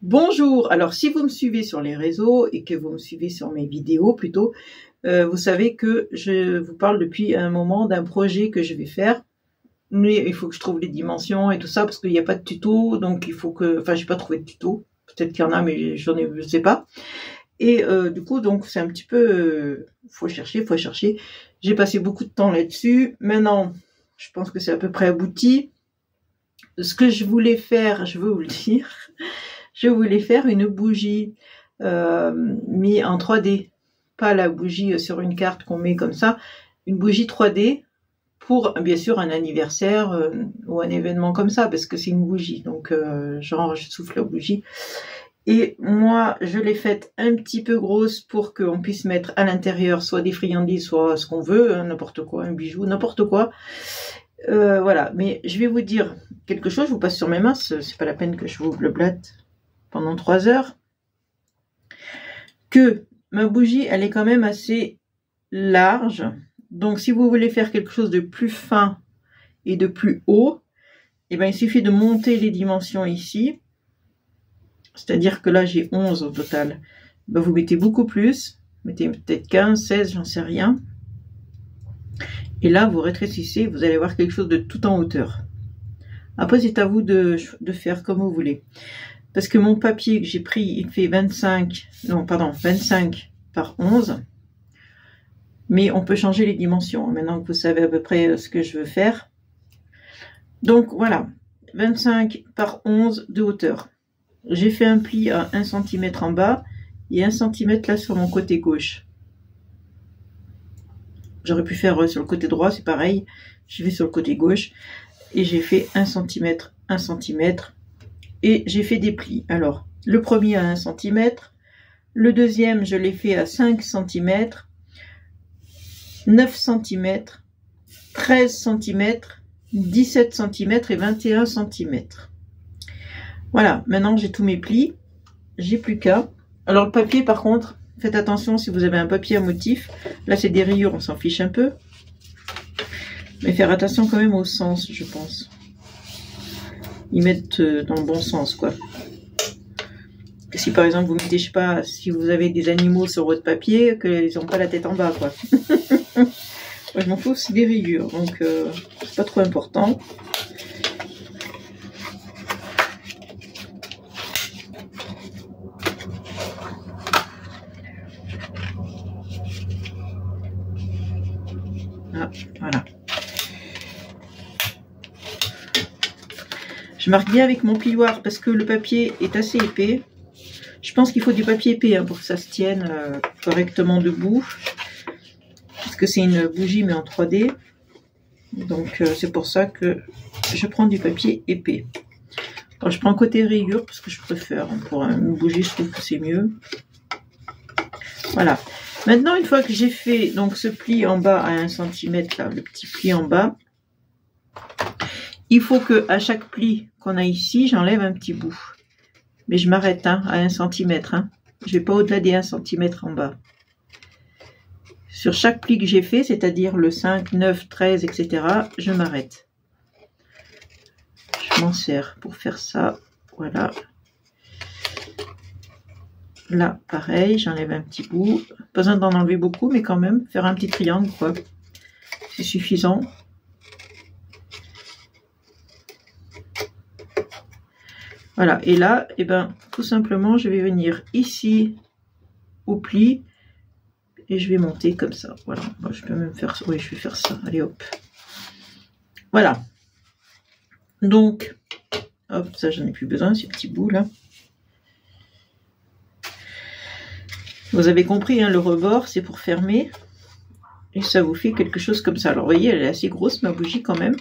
Bonjour, alors si vous me suivez sur les réseaux et que vous me suivez sur mes vidéos plutôt, vous savez que je vous parle depuis un moment d'un projet que je vais faire, mais il faut que je trouve les dimensions et tout ça parce qu'il n'y a pas de tuto, donc il faut que, enfin j'ai pas trouvé de tuto, peut-être qu'il y en a mais je sais pas. Et du coup donc c'est un petit peu, faut chercher. J'ai passé beaucoup de temps là-dessus. Maintenant, je pense que c'est à peu près abouti. Ce que je voulais faire, je veux vous le dire. Je voulais faire une bougie mise en 3D, pas la bougie sur une carte qu'on met comme ça, une bougie 3D pour bien sûr un anniversaire ou un événement comme ça, parce que c'est une bougie, donc genre je souffle la bougie. Et moi je l'ai faite un petit peu grosse pour qu'on puisse mettre à l'intérieur soit des friandises, soit ce qu'on veut, hein, n'importe quoi, un bijou, n'importe quoi. Voilà, mais je vais vous dire quelque chose, je vous passe sur mes mains, c'est pas la peine que je vous blablate pendant 3 heures, que ma bougie elle est quand même assez large, donc si vous voulez faire quelque chose de plus fin et de plus haut, et ben il suffit de monter les dimensions ici, c'est à dire que là j'ai 11 au total, ben, vous mettez beaucoup plus, mettez peut-être 15, 16, j'en sais rien, et là vous rétrécissez, vous allez voir quelque chose de tout en hauteur. Après c'est à vous de faire comme vous voulez. Parce que mon papier que j'ai pris, il fait 25 par 11. Mais on peut changer les dimensions, maintenant que vous savez à peu près ce que je veux faire. Donc voilà, 25 par 11 de hauteur. J'ai fait un pli à 1 cm en bas et 1 cm là sur mon côté gauche. J'aurais pu faire sur le côté droit, c'est pareil. Je vais sur le côté gauche et j'ai fait 1 cm, 1 cm. Et j'ai fait des plis. Alors, le premier à 1 cm, le deuxième, je l'ai fait à 5 cm, 9 cm, 13 cm, 17 cm et 21 cm. Voilà, maintenant j'ai tous mes plis, j'ai plus qu'à. Alors le papier par contre, faites attention si vous avez un papier à motif, là c'est des rayures, on s'en fiche un peu. Mais faire attention quand même au sens, je pense. Ils mettent dans le bon sens quoi. Si par exemple vous mettez, je sais pas, si vous avez des animaux sur votre papier, qu'ils n'ont pas la tête en bas quoi. Moi je m'en fous, c'est des rayures, donc c'est pas trop important. Ah, voilà. Je marque bien avec mon plioir parce que le papier est assez épais. Je pense qu'il faut du papier épais hein, pour que ça se tienne correctement debout. Parce que c'est une bougie mais en 3D. Donc c'est pour ça que je prends du papier épais. Alors, je prends côté rayure parce que je préfère. Pour une bougie, je trouve que c'est mieux. Voilà. Maintenant, une fois que j'ai fait donc ce pli en bas à 1 cm, là, le petit pli en bas, il faut que à chaque pli qu'on a ici, j'enlève un petit bout. Mais je m'arrête hein, à 1 cm. Hein. Je ne vais pas au-delà des 1 cm en bas. Sur chaque pli que j'ai fait, c'est-à-dire le 5, 9, 13, etc., je m'arrête. Je m'en sers pour faire ça. Voilà. Là, pareil, j'enlève un petit bout. Pas besoin d'en enlever beaucoup, mais quand même, faire un petit triangle, quoi. C'est suffisant. Voilà, et là, eh ben, tout simplement, je vais venir ici, au pli, et je vais monter comme ça. Voilà, moi, je peux même faire ça. Oui, je vais faire ça. Allez, hop. Voilà. Donc, hop, ça, j'en ai plus besoin, ces petits bouts, là. Vous avez compris, hein, le rebord, c'est pour fermer. Et ça vous fait quelque chose comme ça. Alors, vous voyez, elle est assez grosse, ma bougie, quand même.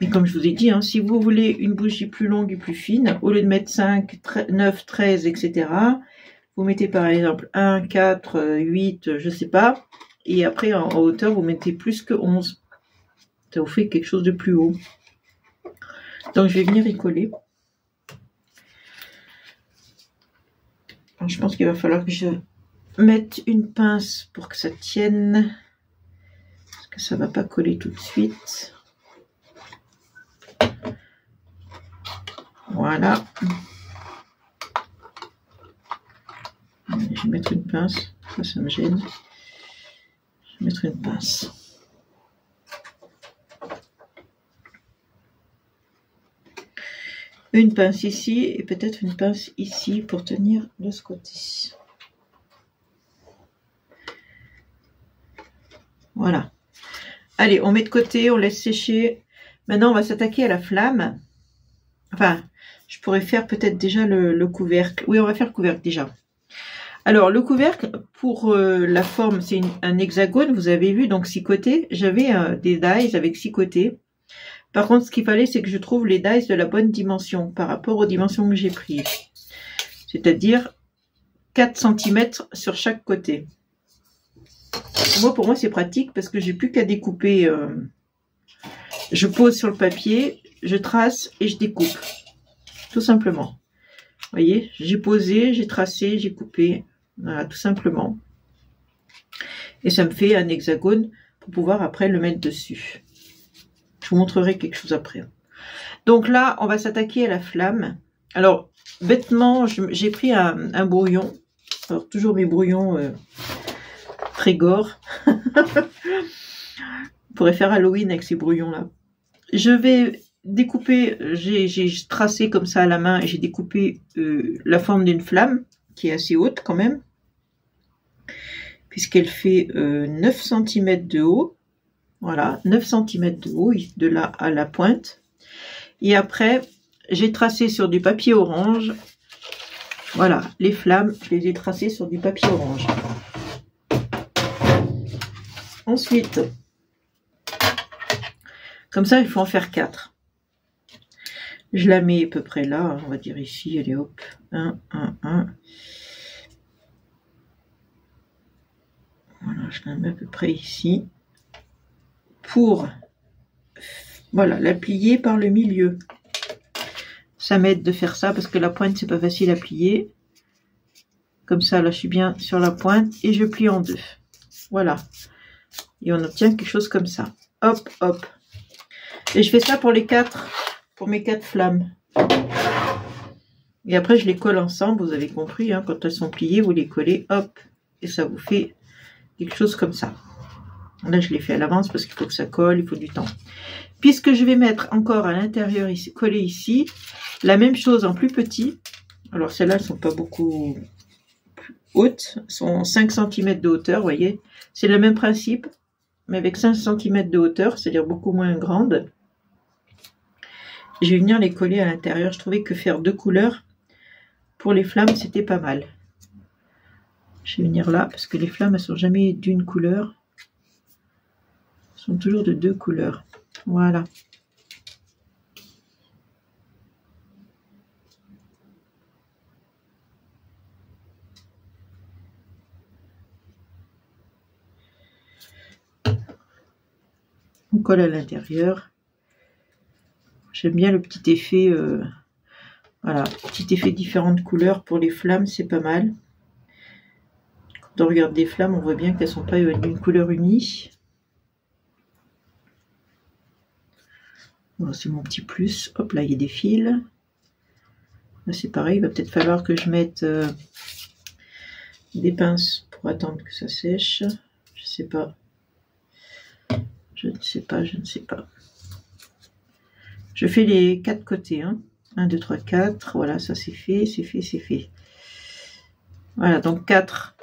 Mais comme je vous ai dit, hein, si vous voulez une bougie plus longue et plus fine, au lieu de mettre 5, 9, 13, etc., vous mettez par exemple 1, 4, 8, je sais pas. Et après, en hauteur, vous mettez plus que 11. Ça vous fait quelque chose de plus haut. Donc, je vais venir y coller. Alors, je pense qu'il va falloir que je mette une pince pour que ça tienne. Parce que ça ne va pas coller tout de suite. Voilà. pince. Ça me gêne. Je vais mettre une pince. Une pince ici et peut-être une pince ici pour tenir de ce côté. Voilà. Allez, on met de côté, on laisse sécher. Maintenant, on va s'attaquer à la flamme. Enfin, je pourrais faire peut-être déjà le couvercle. Oui, on va faire le couvercle déjà. Alors, le couvercle, pour la forme, c'est un hexagone. Vous avez vu, donc 6 côtés. J'avais des dies avec 6 côtés. Par contre, ce qu'il fallait, c'est que je trouve les dies de la bonne dimension par rapport aux dimensions que j'ai prises. C'est-à-dire 4 cm sur chaque côté. Pour moi, c'est pratique parce que j'ai plus qu'à découper. Je pose sur le papier, je trace et je découpe. Tout simplement. Vous voyez, j'ai posé, j'ai tracé, j'ai coupé. Voilà, tout simplement. Et ça me fait un hexagone pour pouvoir après le mettre dessus. Je vous montrerai quelque chose après. Donc là, on va s'attaquer à la flamme. Alors, bêtement, j'ai pris un brouillon. Alors, toujours mes brouillons très gore. On pourrait faire Halloween avec ces brouillons-là. Je vais découper, j'ai tracé comme ça à la main et j'ai découpé la forme d'une flamme qui est assez haute quand même. Puisqu'elle fait 9 cm de haut. Voilà, 9 cm de haut, de là à la pointe. Et après, j'ai tracé sur du papier orange. Voilà, les flammes, je les ai tracées sur du papier orange. Ensuite, comme ça, il faut en faire 4. Je la mets à peu près là, on va dire ici, allez hop, 1, 1, 1. Voilà, je la mets à peu près ici. Pour, voilà, la plier par le milieu. Ça m'aide de faire ça parce que la pointe, c'est pas facile à plier. Comme ça, là, je suis bien sur la pointe et je plie en deux. Voilà. Et on obtient quelque chose comme ça. Hop, hop. Et je fais ça pour les 4, pour mes 4 flammes. Et après, je les colle ensemble, vous avez compris, hein, quand elles sont pliées, vous les collez, hop, et ça vous fait quelque chose comme ça. Là, je l'ai fait à l'avance parce qu'il faut que ça colle, il faut du temps. Puisque je vais mettre encore à l'intérieur, ici, collé ici, la même chose en plus petit. Alors, celles-là, elles ne sont pas beaucoup hautes, elles sont 5 cm de hauteur, vous voyez. C'est le même principe, mais avec 5 cm de hauteur, c'est-à-dire beaucoup moins grande. Je vais venir les coller à l'intérieur. Je trouvais que faire 2 couleurs pour les flammes, c'était pas mal. Je vais venir là, parce que les flammes, elles sont jamais d'une couleur. Elles sont toujours de 2 couleurs. Voilà. On colle à l'intérieur. J'aime bien le petit effet, voilà, petit effet différentes couleurs pour les flammes, c'est pas mal. Quand on regarde des flammes, on voit bien qu'elles sont pas d'une couleur unie. Voilà, c'est mon petit plus. Hop, là, il y a des fils. Là, c'est pareil, il va peut-être falloir que je mette des pinces pour attendre que ça sèche. Je sais pas. Je ne sais pas, je ne sais pas. Je fais les 4 côtés. Hein. 1, 2, 3, 4. Voilà, ça c'est fait, c'est fait, c'est fait. Voilà, donc 4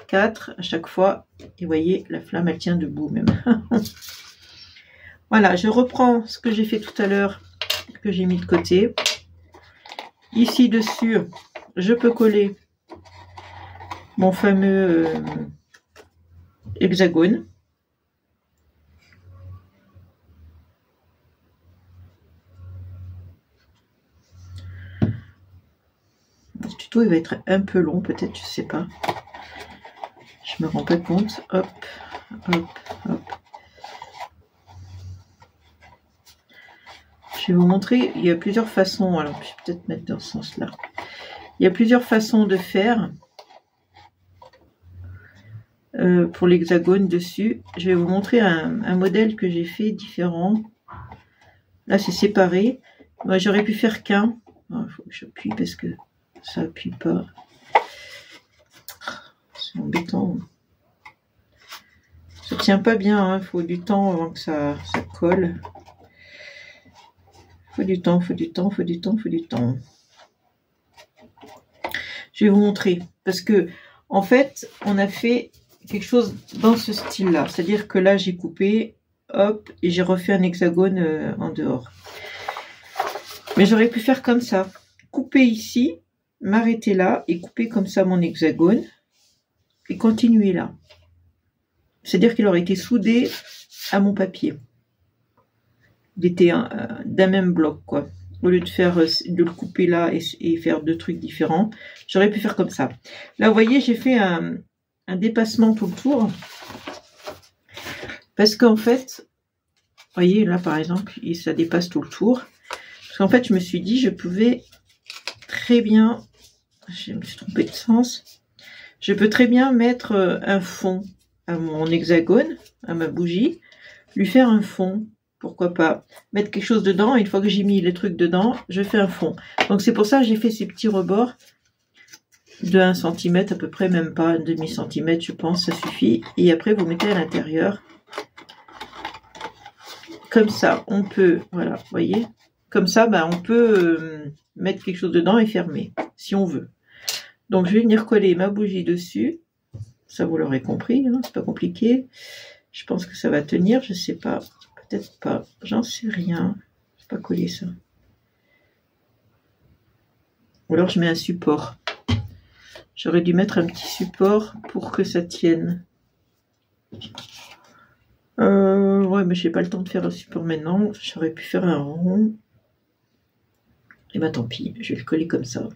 à chaque fois. Et vous voyez, la flamme, elle tient debout même. Voilà, je reprends ce que j'ai fait tout à l'heure, que j'ai mis de côté. Ici, dessus, je peux coller mon fameux hexagone. Ce tuto, il va être un peu long, peut-être, je sais pas. Je me rends pas compte. Hop, hop, hop. Je vais vous montrer, il y a plusieurs façons. Alors, je vais peut-être mettre dans ce sens-là. Il y a plusieurs façons de faire pour l'hexagone dessus. Je vais vous montrer un modèle que j'ai fait différent. Là, c'est séparé. Moi, j'aurais pu faire qu'un. Il faut que j'appuie parce que ça appuie pas. C'est embêtant. Ça tient pas bien, il faut du temps avant que ça colle. Faut du temps. Je vais vous montrer. Parce que, en fait, on a fait quelque chose dans ce style-là. C'est-à-dire que là, j'ai coupé, hop, et j'ai refait un hexagone en dehors. Mais j'aurais pu faire comme ça. Couper ici, m'arrêter là, et couper comme ça mon hexagone, et continuer là. C'est-à-dire qu'il aurait été soudé à mon papier. Il était d'un même bloc, quoi. Au lieu de le couper là et faire deux trucs différents, j'aurais pu faire comme ça. Là, vous voyez, j'ai fait un dépassement tout le tour. Parce qu'en fait, vous voyez, là, par exemple, ça dépasse tout le tour. Parce qu'en fait, je me suis dit, je pouvais très bien... Je me suis trompée de sens. Je peux très bien mettre un fond à mon hexagone, à ma bougie, lui faire un fond. Pourquoi pas mettre quelque chose dedans. Une fois que j'ai mis les trucs dedans, je fais un fond. Donc c'est pour ça que j'ai fait ces petits rebords de 1 cm à peu près, même pas un demi-centimètre, je pense, ça suffit. Et après vous mettez à l'intérieur. Comme ça, on peut, voilà, vous voyez, comme ça, ben, on peut mettre quelque chose dedans et fermer, si on veut. Donc je vais venir coller ma bougie dessus. Ça vous l'aurez compris, hein, c'est pas compliqué. Je pense que ça va tenir, je sais pas. Peut-être pas, j'en sais rien. Je vais pas coller ça. Ou alors je mets un support. J'aurais dû mettre un petit support pour que ça tienne. Ouais, mais j'ai pas le temps de faire un support maintenant. J'aurais pu faire un rond. Et bah tant pis, je vais le coller comme ça.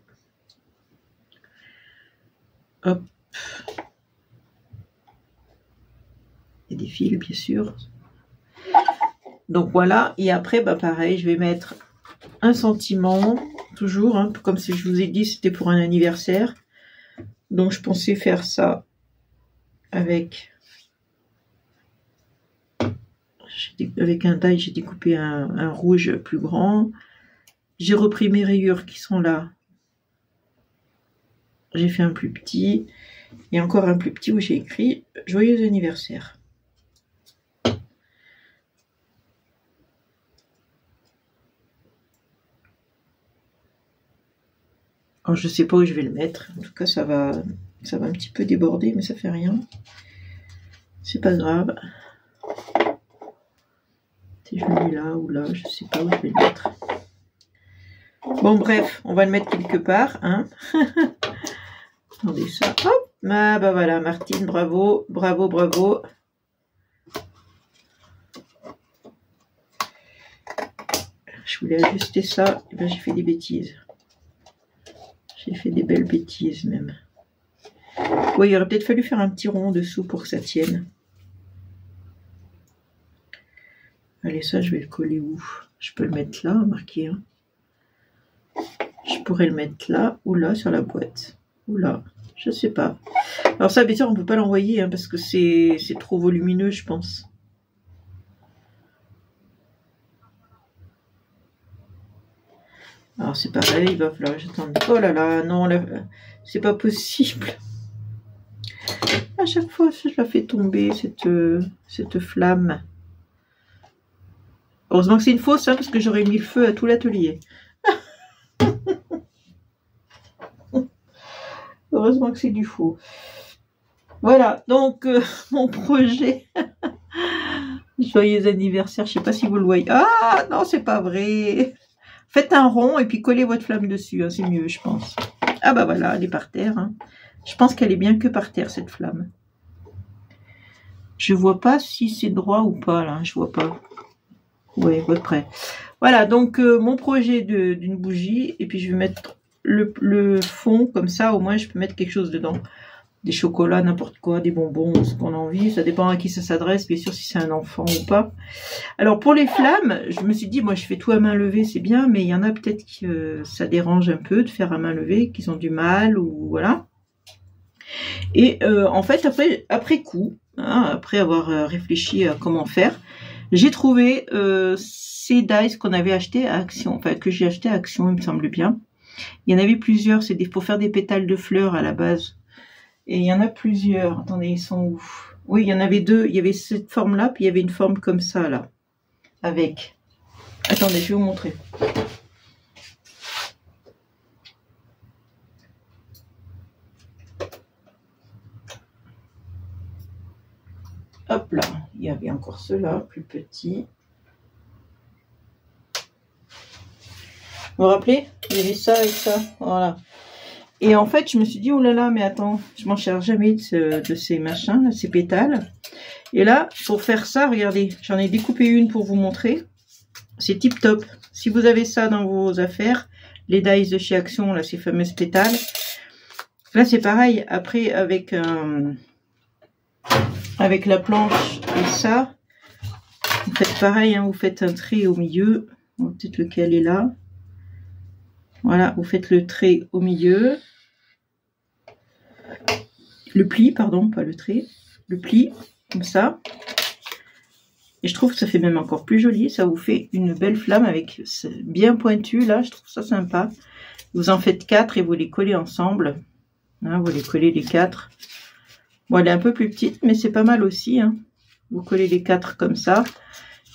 Hop. Et des fils, bien sûr. Donc voilà, et après, bah pareil, je vais mettre un sentiment, toujours, hein, comme si je vous ai dit, c'était pour un anniversaire. Donc je pensais faire ça avec un die, j'ai découpé un rouge plus grand. J'ai repris mes rayures qui sont là. J'ai fait un plus petit, et encore un plus petit où j'ai écrit « Joyeux anniversaire ». Alors, je sais pas où je vais le mettre. En tout cas, ça va un petit peu déborder, mais ça fait rien. C'est pas grave. Si je le mets là ou là, je sais pas où je vais le mettre. Bon, bref, on va le mettre quelque part, hein. Attendez ça. Hop. Ah, bah voilà, Martine, bravo, bravo, bravo. Je voulais ajuster ça, et ben j'ai fait des bêtises. J'ai fait des belles bêtises même. Oui, il aurait peut-être fallu faire un petit rond dessous pour que ça tienne. Allez, ça, je vais le coller où? Je peux le mettre là, marqué. Hein. Je pourrais le mettre là ou là sur la boîte. Ou là, je sais pas. Alors ça, bien sûr, on peut pas l'envoyer hein, parce que c'est trop volumineux, je pense. Alors c'est pareil, il va falloir que j'attende. Oh là là, non, c'est pas possible. À chaque fois, je la fais tomber, cette flamme. Heureusement que c'est une fausse, hein, parce que j'aurais mis le feu à tout l'atelier. Heureusement que c'est du faux. Voilà, donc mon projet. Joyeux anniversaire, je sais pas si vous le voyez. Ah non, c'est pas vrai. Faites un rond et puis collez votre flamme dessus, hein, c'est mieux, je pense. Ah bah voilà, elle est par terre. Hein. Je pense qu'elle est bien que par terre, cette flamme. Je vois pas si c'est droit ou pas, là, je vois pas. Oui, à peu près. Voilà, donc mon projet d'une bougie, et puis je vais mettre le fond, comme ça, au moins je peux mettre quelque chose dedans. Des chocolats, n'importe quoi, des bonbons, ce qu'on a envie. Ça dépend à qui ça s'adresse, bien sûr, si c'est un enfant ou pas. Alors, pour les flammes, je me suis dit, moi, je fais tout à main levée, c'est bien, mais il y en a peut-être qui ça dérange un peu de faire à main levée, qu'ils ont du mal, ou voilà. Et en fait, après coup, hein, après avoir réfléchi à comment faire, j'ai trouvé ces dies qu'on avait acheté à Action, enfin, que j'ai acheté à Action, il me semble bien. Il y en avait plusieurs, c'est pour faire des pétales de fleurs à la base. Et il y en a plusieurs. Attendez, ils sont où? Oui, il y en avait deux. Il y avait cette forme-là, puis il y avait une forme comme ça, là. Avec. Attendez, je vais vous montrer. Hop là, il y avait encore ceux-là, plus petits. Vous vous rappelez? Il y avait ça et ça, voilà. Et en fait, je me suis dit, oh là là, mais attends, je m'en cherche jamais de ces machins, de ces pétales. Et là, pour faire ça, regardez, j'en ai découpé une pour vous montrer. C'est tip top. Si vous avez ça dans vos affaires, les dies de chez Action, là, ces fameuses pétales. Là, c'est pareil. Après, avec la planche et ça, vous faites pareil, hein, vous faites un trait au milieu. Peut-être lequel est là. Voilà, vous faites le trait au milieu. Le pli, pardon, pas le trait. Le pli, comme ça. Et je trouve que ça fait même encore plus joli. Ça vous fait une belle flamme avec bien pointu. Là, je trouve ça sympa. Vous en faites 4 et vous les collez ensemble. Hein, vous les collez les 4. Bon, elle est un peu plus petite, mais c'est pas mal aussi. Hein. Vous collez les 4 comme ça.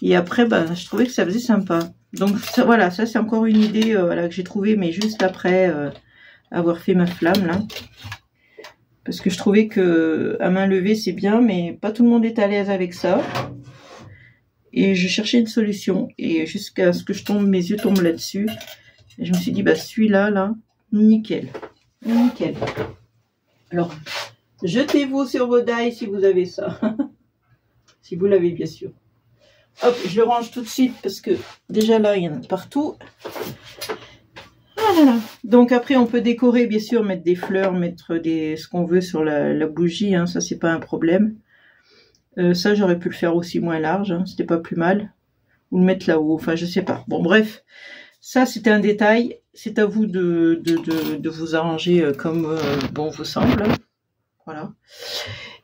Et après, ben, je trouvais que ça faisait sympa. Donc ça, voilà, ça c'est encore une idée voilà, que j'ai trouvée, mais juste après avoir fait ma flamme là. Parce que je trouvais que à main levée c'est bien, mais pas tout le monde est à l'aise avec ça. Et je cherchais une solution. Et jusqu'à ce que mes yeux tombent là-dessus. Et je me suis dit, bah celui-là, là, nickel. Nickel. Alors, jetez-vous sur vos dies si vous avez ça. Si vous l'avez bien sûr. Hop, je le range tout de suite parce que déjà là, il y en a partout. Voilà. Donc après, on peut décorer, bien sûr, mettre des fleurs, mettre ce qu'on veut sur la bougie. Hein, ça, c'est pas un problème. Ça, j'aurais pu le faire aussi moins large. Hein, c'était pas plus mal. Ou le mettre là-haut. Enfin, je sais pas. Bon, bref. Ça, c'était un détail. C'est à vous de vous arranger comme bon vous semble. Voilà.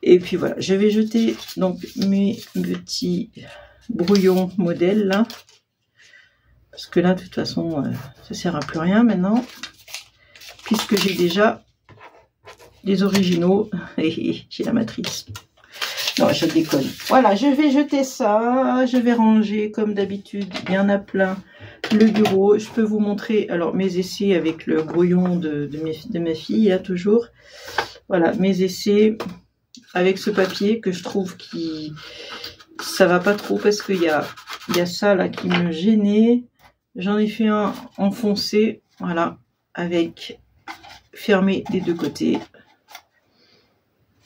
Et puis voilà. Je vais jeter donc mes petits brouillon modèle là, parce que là de toute façon ça sert à plus rien maintenant, puisque j'ai déjà les originaux et j'ai la matrice. Non, je déconne. Voilà, je vais jeter ça, je vais ranger comme d'habitude, il y en a plein. Le bureau, je peux vous montrer alors mes essais avec le brouillon de ma fille, là toujours. Voilà, mes essais avec ce papier que je trouve qui ça va pas trop parce qu'il y a ça là qui me gênait. J'en ai fait un enfoncé, voilà, avec fermé des deux côtés.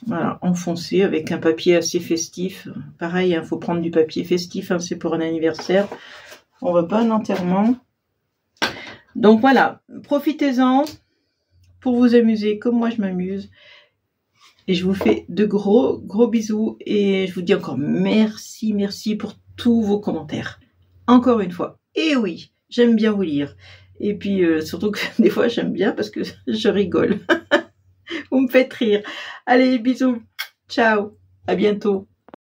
Voilà, enfoncé avec un papier assez festif. Pareil, il faut prendre du papier festif, hein, c'est pour un anniversaire. On va pas un enterrement. Donc voilà, profitez-en pour vous amuser comme moi je m'amuse. Et je vous fais de gros bisous et je vous dis encore merci pour tous vos commentaires. Encore une fois. Et oui, j'aime bien vous lire. Et puis surtout que des fois j'aime bien parce que je rigole. Vous me faites rire. Allez, bisous. Ciao. À bientôt.